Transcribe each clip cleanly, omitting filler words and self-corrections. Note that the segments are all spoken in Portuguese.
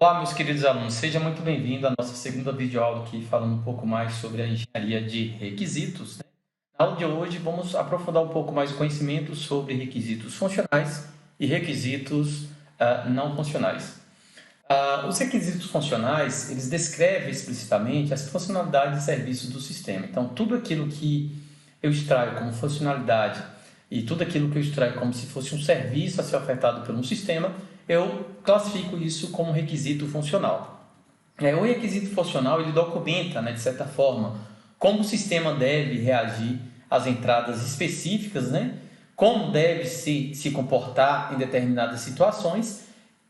Olá, meus queridos alunos, seja muito bem-vindo à nossa segunda videoaula aqui, falando um pouco mais sobre a engenharia de requisitos, né? Na aula de hoje, vamos aprofundar um pouco mais o conhecimento sobre requisitos funcionais e requisitos não funcionais. Os requisitos funcionais, eles descrevem explicitamente as funcionalidades e serviços do sistema. Então, tudo aquilo que eu extraio como funcionalidade e tudo aquilo que eu extraio como se fosse um serviço a ser ofertado por um sistema, eu classifico isso como requisito funcional. O requisito funcional, ele documenta, né, de certa forma, como o sistema deve reagir às entradas específicas, né, como deve se comportar em determinadas situações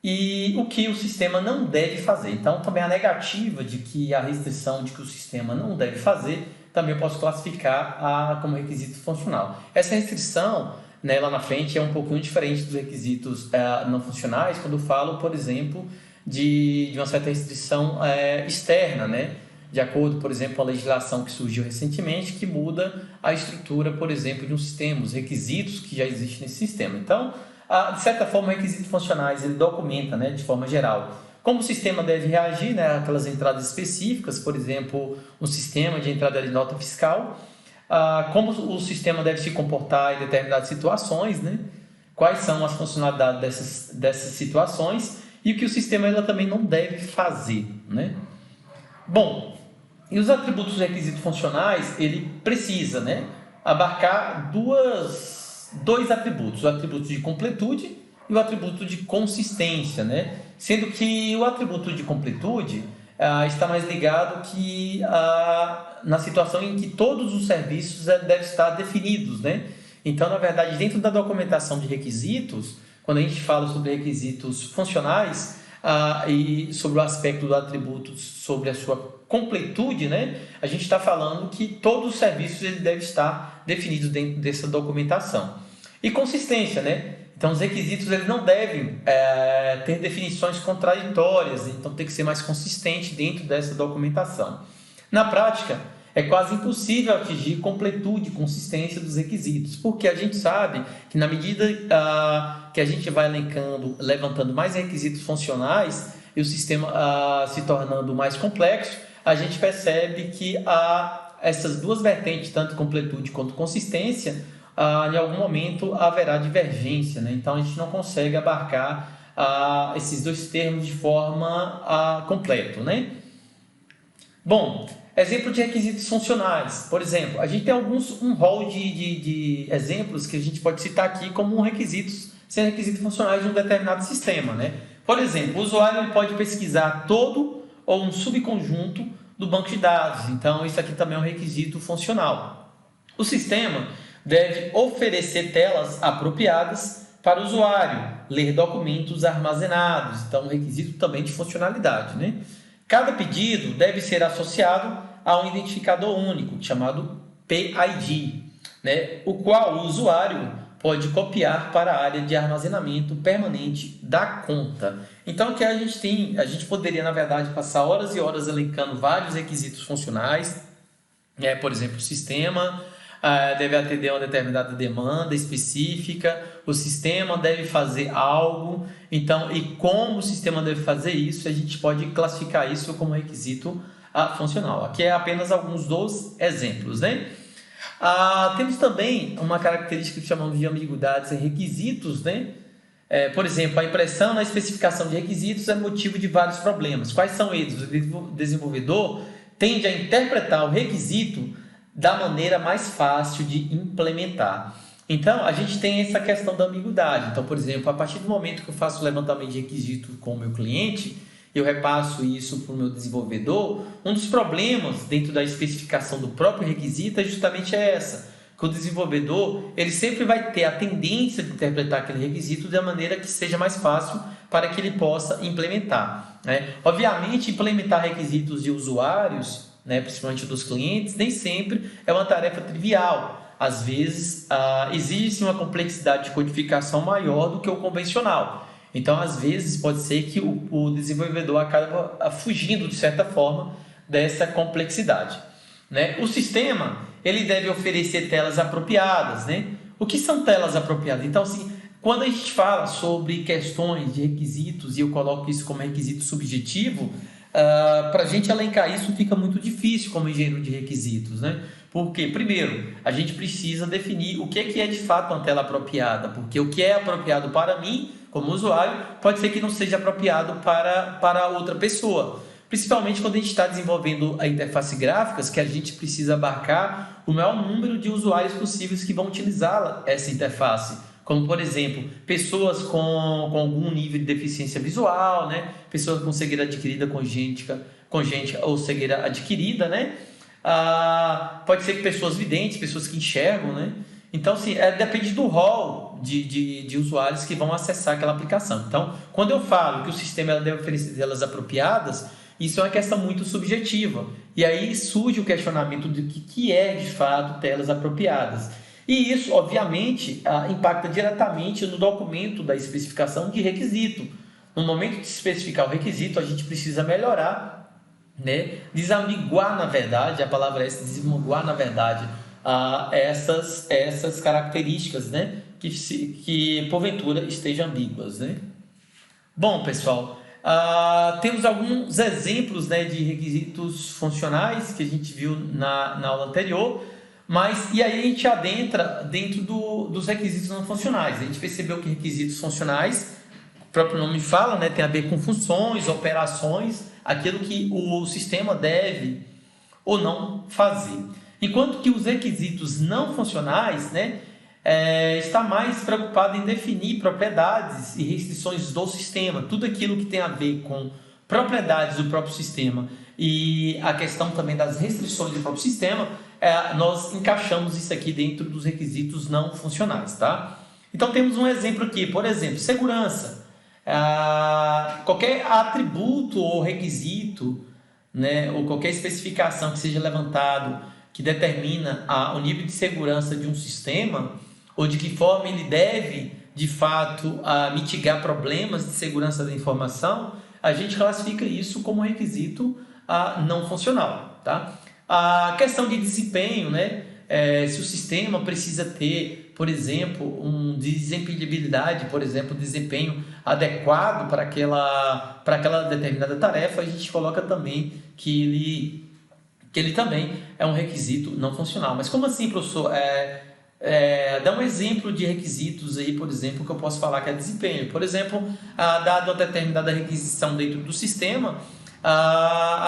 e o que o sistema não deve fazer. Então, também a negativa de que a restrição de que o sistema não deve fazer, também eu posso classificar como requisito funcional. Essa restrição, né, lá na frente, é um pouquinho diferente dos requisitos não funcionais, quando eu falo, por exemplo, de uma certa restrição externa, né? De acordo, por exemplo, com a legislação que surgiu recentemente, que muda a estrutura, por exemplo, de um sistema, os requisitos que já existem nesse sistema. Então, de certa forma, requisitos funcionais, ele documenta, né, de forma geral, como o sistema deve reagir, né, àquelas entradas específicas, por exemplo, um sistema de entrada de nota fiscal, como o sistema deve se comportar em determinadas situações, né, quais são as funcionalidades dessas situações e o que o sistema ela também não deve fazer, né? Bom, e os atributos dos requisitos funcionais, ele precisa, né, abarcar dois atributos, o atributo de completude e o atributo de consistência, né? Sendo que o atributo de completude está mais ligado na situação em que todos os serviços devem estar definidos, né? Então, na verdade, dentro da documentação de requisitos, quando a gente fala sobre requisitos funcionais e sobre o aspecto do atributo, sobre a sua completude, né? A gente está falando que todos os serviços ele devem estar definidos dentro dessa documentação. E consistência, né? Então, os requisitos eles não devem ter definições contraditórias, então tem que ser mais consistente dentro dessa documentação. Na prática, é quase impossível atingir completude e consistência dos requisitos, porque a gente sabe que na medida que a gente vai levantando mais requisitos funcionais e o sistema se tornando mais complexo, a gente percebe que essas duas vertentes, tanto completude quanto consistência, em algum momento haverá divergência, né? Então a gente não consegue abarcar esses dois termos de forma completa, né? Bom, exemplo de requisitos funcionais. Por exemplo, a gente tem um rol de exemplos que a gente pode citar aqui como sendo requisitos funcionais de um determinado sistema, né? Por exemplo, o usuário ele pode pesquisar todo ou um subconjunto do banco de dados. Então, isso aqui também é um requisito funcional. O sistema deve oferecer telas apropriadas para o usuário, ler documentos armazenados. Então, um requisito também de funcionalidade, né? Cada pedido deve ser associado a um identificador único, chamado PID, né? O qual o usuário pode copiar para a área de armazenamento permanente da conta. Então, aqui a gente poderia, na verdade, passar horas e horas elencando vários requisitos funcionais. Por exemplo, o sistema deve atender a uma determinada demanda específica, o sistema deve fazer algo, então, e como o sistema deve fazer isso, a gente pode classificar isso como requisito funcional. Aqui é apenas alguns dos exemplos, né? Temos também uma característica que chamamos de ambiguidades em requisitos, né? Por exemplo, a impressão na especificação de requisitos é motivo de vários problemas. Quais são eles? O desenvolvedor tende a interpretar o requisito da maneira mais fácil de implementar. Então, a gente tem essa questão da ambiguidade. Então, por exemplo, a partir do momento que eu faço o levantamento de requisito com o meu cliente, eu repasso isso para o meu desenvolvedor, um dos problemas dentro da especificação do próprio requisito é justamente essa, que o desenvolvedor ele sempre vai ter a tendência de interpretar aquele requisito da maneira que seja mais fácil para que ele possa implementar, né? Obviamente, implementar requisitos de usuários, né, principalmente dos clientes, nem sempre é uma tarefa trivial. Às vezes, existe uma complexidade de codificação maior do que o convencional. Então, às vezes, pode ser que o desenvolvedor acabe fugindo, de certa forma, dessa complexidade, né? O sistema ele deve oferecer telas apropriadas, né? O que são telas apropriadas? Então, assim, Quando a gente fala sobre questões de requisitos, e eu coloco isso como requisito subjetivo, para a gente elencar isso fica muito difícil como engenheiro de requisitos, né? Porque, primeiro, a gente precisa definir o que é de fato uma tela apropriada, porque o que é apropriado para mim, como usuário, pode ser que não seja apropriado para outra pessoa. Principalmente quando a gente está desenvolvendo a interface gráficas, que a gente precisa abarcar o maior número de usuários possíveis que vão utilizar essa interface. Como, por exemplo, pessoas com algum nível de deficiência visual, né? Pessoas com cegueira adquirida congênita ou cegueira adquirida, né? Pode ser que pessoas videntes, pessoas que enxergam, né? Então, assim, depende do rol de usuários que vão acessar aquela aplicação. Então, quando eu falo que o sistema deve oferecer telas apropriadas, isso é uma questão muito subjetiva. E aí surge o questionamento de que é, de fato, telas apropriadas. E isso, obviamente, impacta diretamente no documento da especificação de requisito. No momento de especificar o requisito, a gente precisa melhorar, né? Desambiguar, na verdade, a palavra é essa, desambiguar, na verdade, essas características, né? Que porventura estejam ambíguas, né? Bom, pessoal, temos alguns exemplos, né, de requisitos funcionais que a gente viu na aula anterior, e aí a gente adentra dentro dos requisitos não funcionais. A gente percebeu que requisitos funcionais, o próprio nome fala, né, tem a ver com funções, operações, aquilo que o sistema deve ou não fazer. Enquanto que os requisitos não funcionais, né, está mais preocupado em definir propriedades e restrições do sistema, tudo aquilo que tem a ver com propriedades do próprio sistema e a questão também das restrições do próprio sistema, nós encaixamos isso aqui dentro dos requisitos não funcionais, tá? Então temos um exemplo aqui, por exemplo, segurança. Qualquer atributo ou requisito, né, ou qualquer especificação que seja levantado que determina o nível de segurança de um sistema, ou de que forma ele deve, de fato, mitigar problemas de segurança da informação, a gente classifica isso como requisito não funcional, tá? A questão de desempenho, né? Se o sistema precisa ter, por exemplo, desempenhabilidade, por exemplo, desempenho adequado para aquela determinada tarefa, a gente coloca também que ele também é um requisito não funcional. Mas como assim, professor? Dá um exemplo de requisitos aí, por exemplo, que eu posso falar que é desempenho. Por exemplo, dado uma determinada requisição dentro do sistema,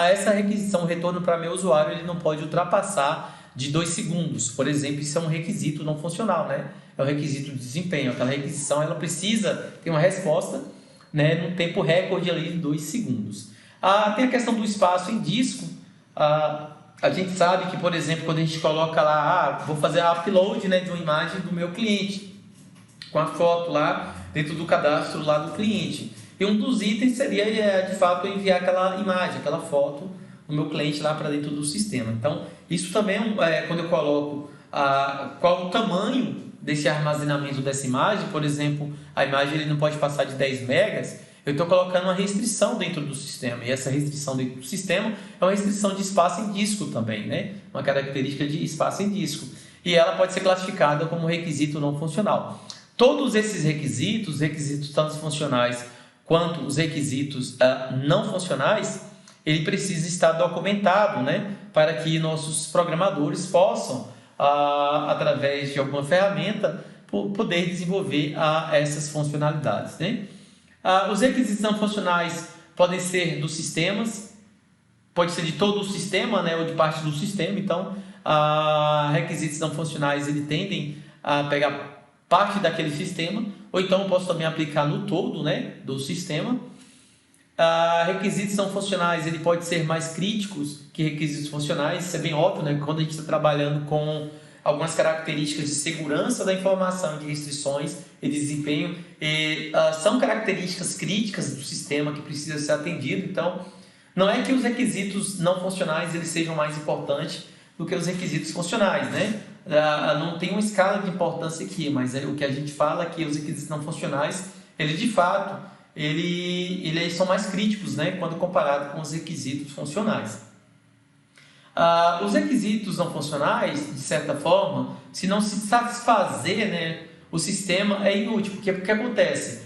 essa requisição, o retorno para meu usuário, ele não pode ultrapassar de 2 segundos. Por exemplo, isso é um requisito não funcional, né? É um requisito de desempenho. Aquela requisição ela precisa ter uma resposta, né, num tempo recorde ali de 2 segundos. Tem a questão do espaço em disco. A gente sabe que, por exemplo, quando a gente coloca lá, vou fazer a upload, né, de uma imagem do meu cliente, com a foto lá dentro do cadastro lá do cliente. E um dos itens seria, de fato, enviar aquela imagem, aquela foto do meu cliente lá para dentro do sistema. Então, isso também quando eu coloco qual o tamanho desse armazenamento dessa imagem, por exemplo, a imagem ele não pode passar de 10 megas, eu estou colocando uma restrição dentro do sistema, e essa restrição dentro do sistema é uma restrição de espaço em disco também, né? Uma característica de espaço em disco, e ela pode ser classificada como requisito não funcional. Todos esses requisitos tanto funcionais quanto os requisitos não funcionais, ele precisa estar documentado, né? Para que nossos programadores possam, através de alguma ferramenta, poder desenvolver essas funcionalidades, né? Os requisitos não funcionais podem ser dos sistemas, pode ser de todo o sistema, né, ou de parte do sistema. Então, requisitos não funcionais ele tendem a pegar parte daquele sistema, ou então eu posso também aplicar no todo, né, do sistema. Requisitos não funcionais ele pode ser mais críticos que requisitos funcionais. Isso é bem óbvio, né, quando a gente está trabalhando com algumas características de segurança da informação, de restrições e desempenho, são características críticas do sistema que precisa ser atendido. Então, não é que os requisitos não funcionais eles sejam mais importantes do que os requisitos funcionais, né? Não tem uma escala de importância aqui, mas o que a gente fala é que os requisitos não funcionais, eles de fato, eles são mais críticos, né, quando comparado com os requisitos funcionais. Os requisitos não funcionais, de certa forma, se não se satisfazer, né, o sistema é inútil. Porque o que acontece?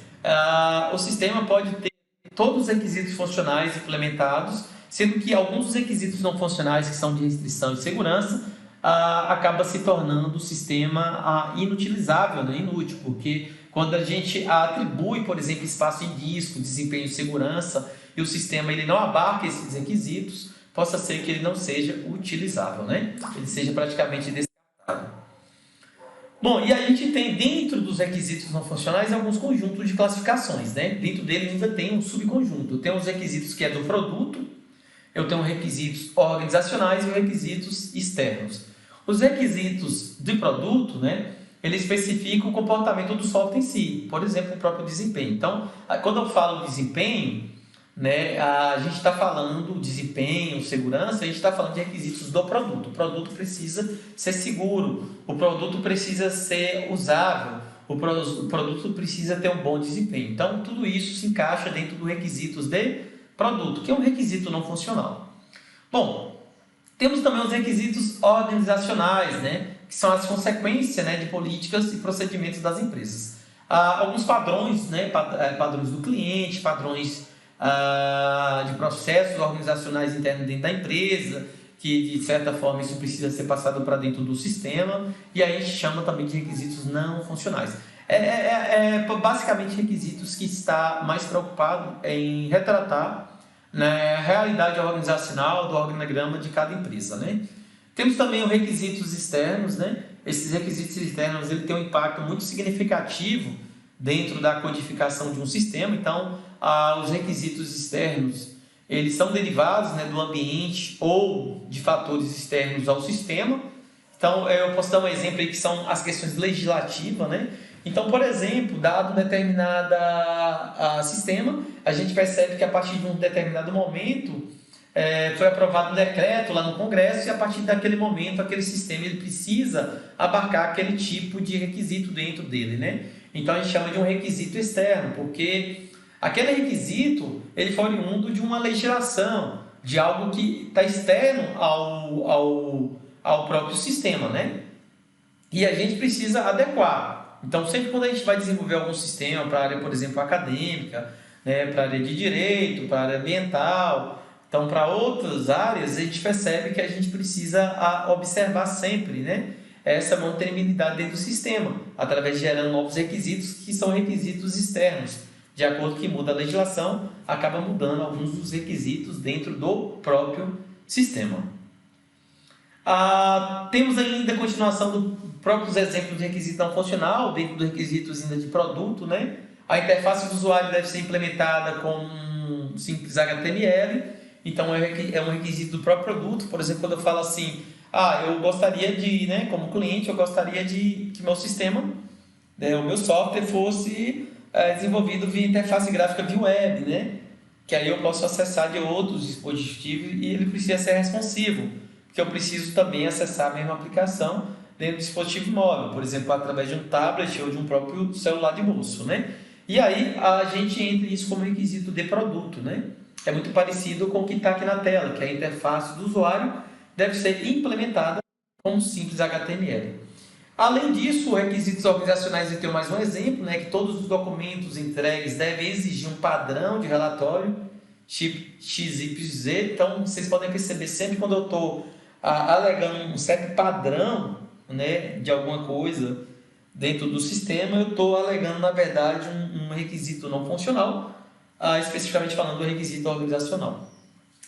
O sistema pode ter todos os requisitos funcionais implementados, sendo que alguns dos requisitos não funcionais, que são de restrição e segurança, acaba se tornando o sistema inutilizável, né? Inútil, porque quando a gente atribui, por exemplo, espaço em disco, desempenho e segurança, e o sistema ele não abarca esses requisitos, possa ser que ele não seja utilizável, né? Ele seja praticamente descartável. Bom, e a gente tem dentro dos requisitos não funcionais alguns conjuntos de classificações, né? Dentro dele ainda tem um subconjunto. Eu tenho os requisitos que é do produto, eu tenho requisitos organizacionais e requisitos externos. Os requisitos de produto, né? Ele especifica o comportamento do software em si, por exemplo, o próprio desempenho. Então, quando eu falo desempenho, né, a gente está falando desempenho, segurança, a gente está falando de requisitos do produto. O produto precisa ser seguro, o produto precisa ser usável, o produto precisa ter um bom desempenho. Então, tudo isso se encaixa dentro dos requisitos de produto, que é um requisito não funcional. Bom, temos também os requisitos organizacionais, né, que são as consequências, né, de políticas e procedimentos das empresas. Alguns padrões, né, padrões do cliente, padrões de processos organizacionais internos dentro da empresa, que de certa forma isso precisa ser passado para dentro do sistema, e aí a gente chama também de requisitos não funcionais. Basicamente requisitos que está mais preocupado em retratar, né, a realidade organizacional do organograma de cada empresa, né? Temos também os requisitos externos, né? Esses requisitos externos ele tem um impacto muito significativo dentro da codificação de um sistema. Então, os requisitos externos eles são derivados, né, do ambiente ou de fatores externos ao sistema. Então, eu posso dar um exemplo aí que são as questões legislativas, né? Então, por exemplo, dado um determinado sistema, a gente percebe que a partir de um determinado momento foi aprovado um decreto lá no Congresso e a partir daquele momento, aquele sistema ele precisa abarcar aquele tipo de requisito dentro dele, né? Então, a gente chama de um requisito externo, porque aquele requisito ele foi oriundo de uma legislação, de algo que está externo ao próprio sistema, né? E a gente precisa adequar. Então, sempre quando a gente vai desenvolver algum sistema para a área, por exemplo, acadêmica, né, para a área de direito, para a área ambiental, então para outras áreas, a gente percebe que a gente precisa observar sempre, né, essa mantenibilidade dentro do sistema, através de gerando novos requisitos, que são requisitos externos. De acordo com que muda a legislação, acaba mudando alguns dos requisitos dentro do próprio sistema. Temos ainda a continuação dos próprios exemplos de requisito não funcional, dentro dos requisitos ainda de produto, né? A interface do usuário deve ser implementada com um simples HTML, então é um requisito do próprio produto. Por exemplo, quando eu falo assim, eu gostaria de, né, como cliente, eu gostaria de que meu sistema, né, o meu software fosse desenvolvido via interface gráfica via web, né? Que aí eu posso acessar de outros dispositivos e ele precisa ser responsivo, porque eu preciso também acessar a mesma aplicação dentro do dispositivo móvel, por exemplo, através de um tablet ou de um próprio celular de bolso, né? E aí a gente entra isso como requisito de produto, né? É muito parecido com o que está aqui na tela, que a interface do usuário deve ser implementada com um simples HTML. Além disso, requisitos organizacionais, eu tenho mais um exemplo, né, que todos os documentos entregues devem exigir um padrão de relatório, tipo XYZ. Então, vocês podem perceber sempre quando eu estou alegando um certo padrão, né, de alguma coisa dentro do sistema, eu estou alegando, na verdade, um requisito não funcional, especificamente falando do requisito organizacional.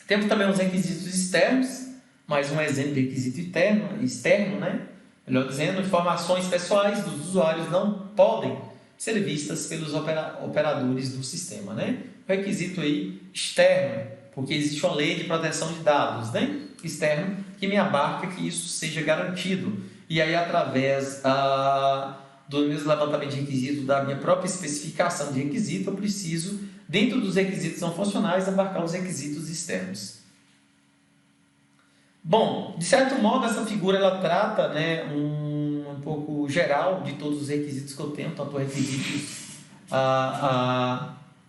Temos também os requisitos externos, mais um exemplo de requisito externo, né? Melhor dizendo, informações pessoais dos usuários não podem ser vistas pelos operadores do sistema, né? Requisito aí externo, porque existe uma lei de proteção de dados, né? Externo, que me abarca que isso seja garantido. E aí, através do meu levantamento de requisito, da minha própria especificação de requisito, eu preciso, dentro dos requisitos não funcionais, abarcar os requisitos externos. Bom, de certo modo, essa figura ela trata, né, um pouco geral de todos os requisitos que eu tenho, tanto requisitos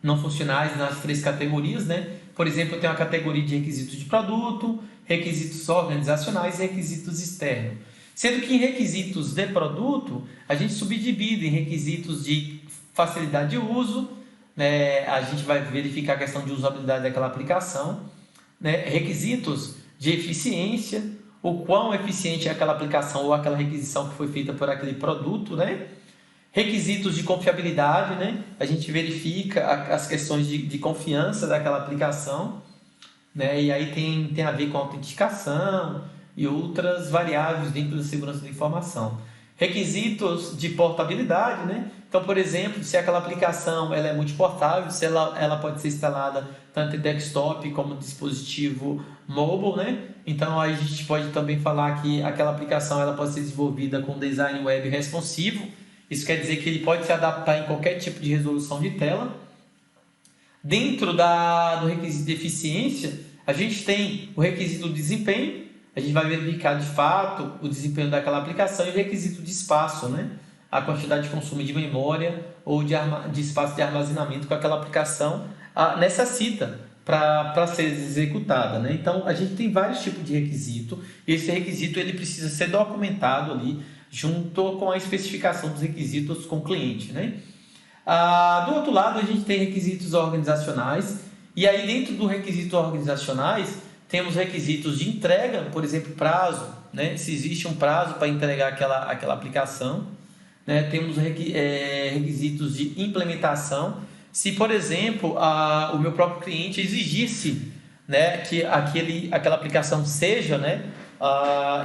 não funcionais nas três categorias, né? Por exemplo, eu tenho a categoria de requisitos de produto, requisitos organizacionais e requisitos externos. Sendo que em requisitos de produto, a gente subdivide em requisitos de facilidade de uso, né? A gente vai verificar a questão de usabilidade daquela aplicação, né? Requisitos de eficiência, o quão eficiente é aquela aplicação ou aquela requisição que foi feita por aquele produto, né? Requisitos de confiabilidade, né? A gente verifica as questões de confiança daquela aplicação, né? E aí tem a ver com autenticação e outras variáveis dentro da segurança da informação. Requisitos de portabilidade, né? Então, por exemplo, se aquela aplicação ela é multiportável, se ela pode ser instalada tanto em desktop como dispositivo mobile, né? Então, aí a gente pode também falar que aquela aplicação ela pode ser desenvolvida com design web responsivo. Isso quer dizer que ele pode se adaptar em qualquer tipo de resolução de tela. Dentro do requisito de eficiência, a gente tem o requisito de desempenho. A gente vai verificar de fato o desempenho daquela aplicação e o requisito de espaço, né? A quantidade de consumo de memória ou de espaço de armazenamento que aquela aplicação necessita para ser executada, né? Então, a gente tem vários tipos de requisito e esse requisito ele precisa ser documentado ali junto com a especificação dos requisitos com o cliente, né? Do outro lado, a gente tem requisitos organizacionais e aí dentro dos requisitos organizacionais temos requisitos de entrega, por exemplo, prazo, né? Se existe um prazo para entregar aquela aplicação, né? Temos requisitos de implementação. Se, por exemplo, o meu próprio cliente exigisse, né, que aquela aplicação seja, né,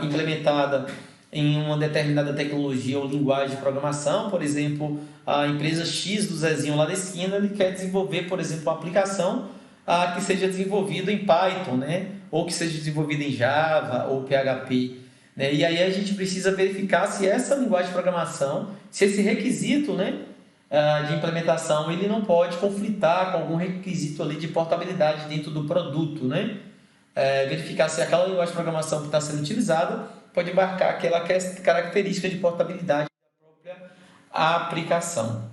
implementada em uma determinada tecnologia ou linguagem de programação, por exemplo, a empresa X do Zezinho lá da esquina, ele quer desenvolver, por exemplo, uma aplicação que seja desenvolvida em Python, né, ou que seja desenvolvida em Java ou PHP. Né? E aí a gente precisa verificar se essa linguagem de programação, se esse requisito, né, de implementação, ele não pode conflitar com algum requisito ali de portabilidade dentro do produto, né? Verificar se aquela linguagem de programação que está sendo utilizada pode embarcar aquela característica de portabilidade da própria aplicação.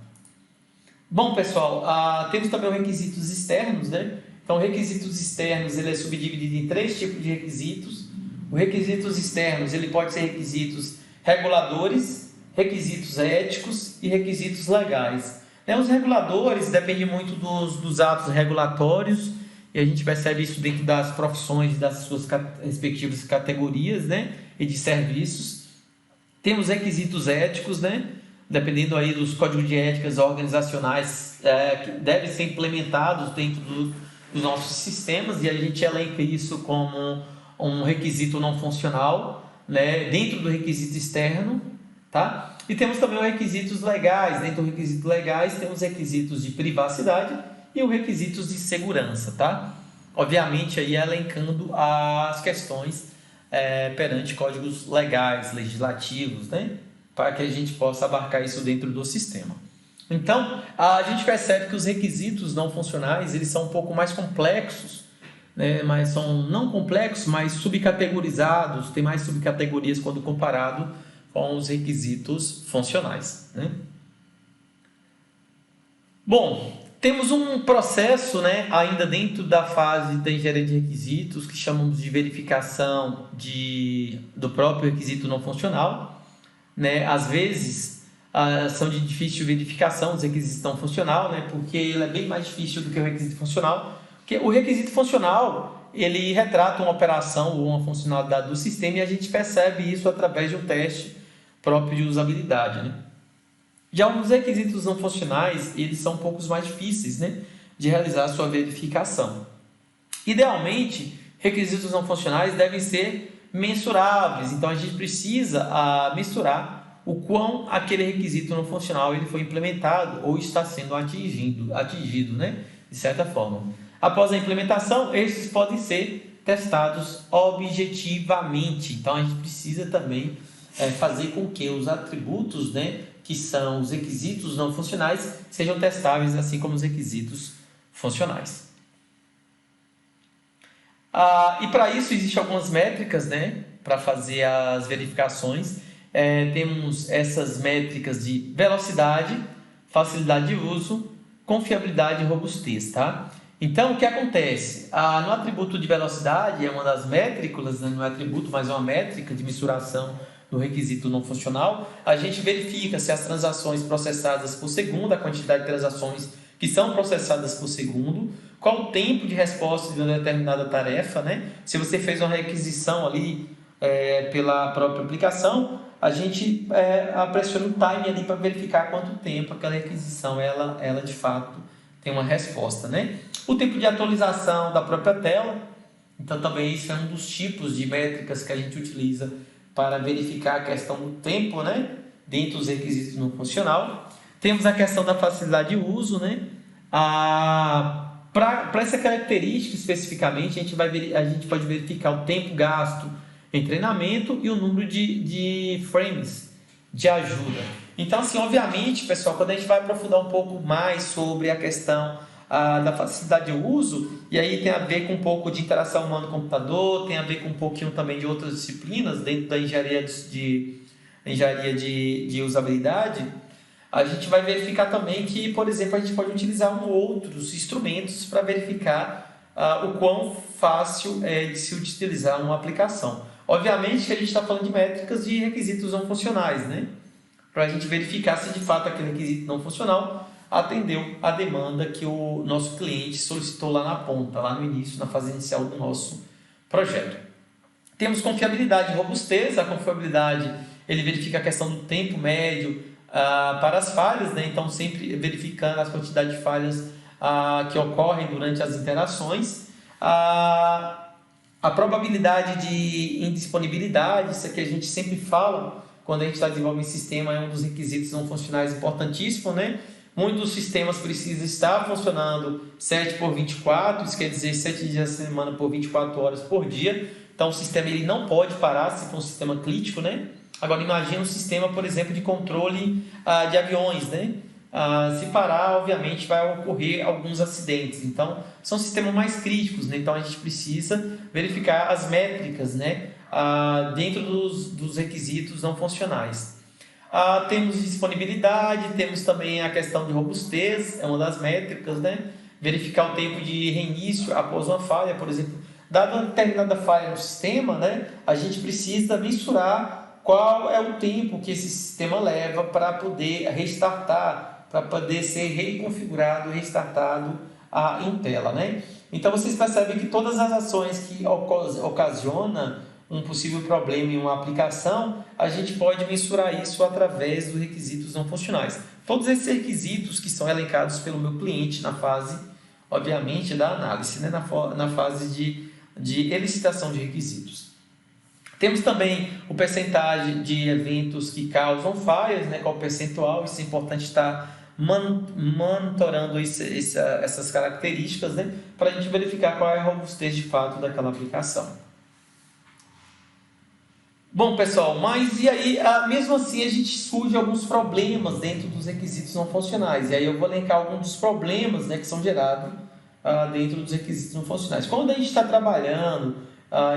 Bom, pessoal, temos também os requisitos externos, né? Então, requisitos externos, ele é subdividido em 3 tipos de requisitos. Os requisitos externos, ele pode ser requisitos reguladores, requisitos éticos e requisitos legais. Os reguladores dependem muito dos atos regulatórios e a gente percebe isso dentro das profissões, das suas respectivas categorias, né, e de serviços. Temos requisitos éticos, né, dependendo aí dos códigos de éticas organizacionais que devem ser implementados dentro dos nossos sistemas e a gente elenca isso como um requisito não funcional, né, dentro do requisito externo, tá? E temos também os requisitos legais. Dentro dos requisitos legais temos requisitos de privacidade e os requisitos de segurança, tá? Obviamente aí elencando as questões perante códigos legais, legislativos, né, para que a gente possa abarcar isso dentro do sistema. Então, a gente percebe que os requisitos não funcionais eles são um pouco mais complexos, né, mas são não complexos, mas subcategorizados, tem mais subcategorias quando comparado com os requisitos funcionais, né? Bom, temos um processo, né, ainda dentro da fase da engenharia de requisitos que chamamos de verificação do próprio requisito não funcional, né? Às vezes são de difícil verificação os requisitos não funcional, né, porque ele é bem mais difícil do que o requisito funcional. Porque o requisito funcional, ele retrata uma operação ou uma funcionalidade do sistema e a gente percebe isso através de um teste próprio de usabilidade, né? Já os requisitos não funcionais, eles são um pouco mais difíceis, né, de realizar a sua verificação. Idealmente, requisitos não funcionais devem ser mensuráveis, então a gente precisa mensurar o quão aquele requisito não funcional ele foi implementado ou está sendo atingido, né, de certa forma. Após a implementação, esses podem ser testados objetivamente. Então, a gente precisa também fazer com que os atributos, né, que são os requisitos não funcionais, sejam testáveis, assim como os requisitos funcionais. E para isso, existem algumas métricas, né, para fazer as verificações. Temos essas métricas de velocidade, facilidade de uso, confiabilidade e robustez, tá? Então, o que acontece? No atributo de velocidade, é uma das métricas, né? Não é atributo, mas é uma métrica de mensuração no requisito não funcional, a gente verifica se as transações processadas por segundo, a quantidade de transações que são processadas por segundo, qual o tempo de resposta de uma determinada tarefa, né? Se você fez uma requisição ali pela própria aplicação, a gente pressiona o time ali para verificar quanto tempo aquela requisição ela de fato tem uma resposta, né? O tempo de atualização da própria tela, então também isso é um dos tipos de métricas que a gente utiliza para verificar a questão do tempo, né? Dentro dos requisitos não funcional. Temos a questão da facilidade de uso, né? Para essa característica especificamente, a gente pode verificar o tempo gasto em treinamento e o número de frames de ajuda. Então, assim, obviamente, pessoal, quando a gente vai aprofundar um pouco mais sobre a questão da facilidade de uso, e aí tem a ver com um pouco de interação humano-computador, tem a ver com um pouquinho também de outras disciplinas dentro da engenharia de usabilidade, a gente vai verificar também que, por exemplo, a gente pode utilizar outros instrumentos para verificar o quão fácil é de se utilizar uma aplicação. Obviamente que a gente está falando de métricas de requisitos não funcionais, né? Para a gente verificar se de fato aquele requisito não funcional atendeu a demanda que o nosso cliente solicitou lá na ponta, lá no início, na fase inicial do nosso projeto. Temos confiabilidade e robustez. A confiabilidade, ele verifica a questão do tempo médio para as falhas, né? Então sempre verificando as quantidades de falhas que ocorrem durante as interações. A probabilidade de indisponibilidade, isso aqui a gente sempre fala quando a gente está desenvolvendo sistema, é um dos requisitos não funcionais importantíssimos, né? Muitos sistemas precisam estar funcionando 7 por 24, isso quer dizer 7 dias da semana por 24 horas por dia. Então o sistema ele não pode parar se for um sistema crítico, né? Agora imagine um sistema, por exemplo, de controle de aviões, né? Se parar, obviamente, vai ocorrer alguns acidentes. Então, são sistemas mais críticos, né? Então, a gente precisa verificar as métricas, né? Dentro dos requisitos não funcionais. Temos disponibilidade, temos também a questão de robustez, é uma das métricas, né? Verificar o tempo de reinício após uma falha, por exemplo. Dada uma determinada falha no sistema, né? A gente precisa mensurar qual é o tempo que esse sistema leva para poder restartar, para poder ser reconfigurado, restartado em tela, né? Então, vocês percebem que todas as ações que ocasionam um possível problema em uma aplicação, a gente pode mensurar isso através dos requisitos não funcionais. Todos esses requisitos que são elencados pelo meu cliente na fase, obviamente, da análise, né? Na fase de elicitação de requisitos. Temos também o percentagem de eventos que causam falhas, né? Qual o percentual, isso é importante estar monitorando essas características, né? Para a gente verificar qual é a robustez de fato daquela aplicação. Bom, pessoal, mas e aí, mesmo assim, a gente surge alguns problemas dentro dos requisitos não funcionais. E aí eu vou elencar alguns dos problemas, né, que são gerados dentro dos requisitos não funcionais. Quando a gente está trabalhando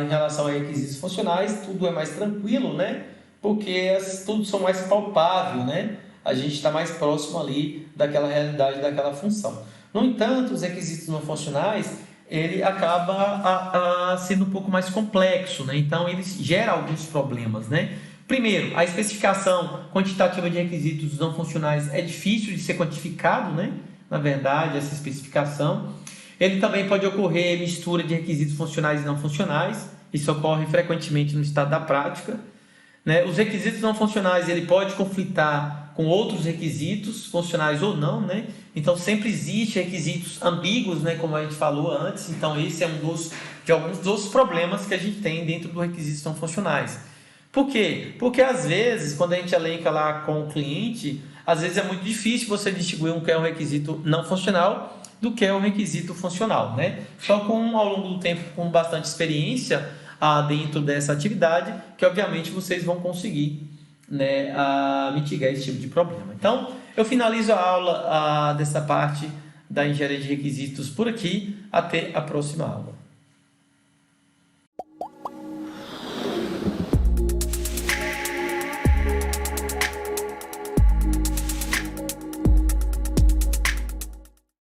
em relação a requisitos funcionais, tudo é mais tranquilo, né? Porque tudo são mais palpável, né? A gente está mais próximo ali daquela realidade, daquela função. No entanto, os requisitos não funcionais, ele acaba sendo um pouco mais complexo, né? Então, ele gera alguns problemas, né? Primeiro, a especificação quantitativa de requisitos não funcionais é difícil de ser quantificado, né? Na verdade, essa especificação. Ele também pode ocorrer mistura de requisitos funcionais e não funcionais. Isso ocorre frequentemente no estado da prática, né? Os requisitos não funcionais, ele pode conflitar com outros requisitos, funcionais ou não, né? Então, sempre existe requisitos ambíguos, né? Como a gente falou antes. Então, esse é alguns dos problemas que a gente tem dentro dos requisitos não funcionais. Por quê? Porque, às vezes, quando a gente elenca lá com o cliente, às vezes é muito difícil você distinguir um que é um requisito não funcional do que é um requisito funcional, né? Só ao longo do tempo, com bastante experiência dentro dessa atividade, que, obviamente, vocês vão conseguir, né, mitigar esse tipo de problema. Então, eu finalizo a aula dessa parte da engenharia de requisitos por aqui. Até a próxima aula.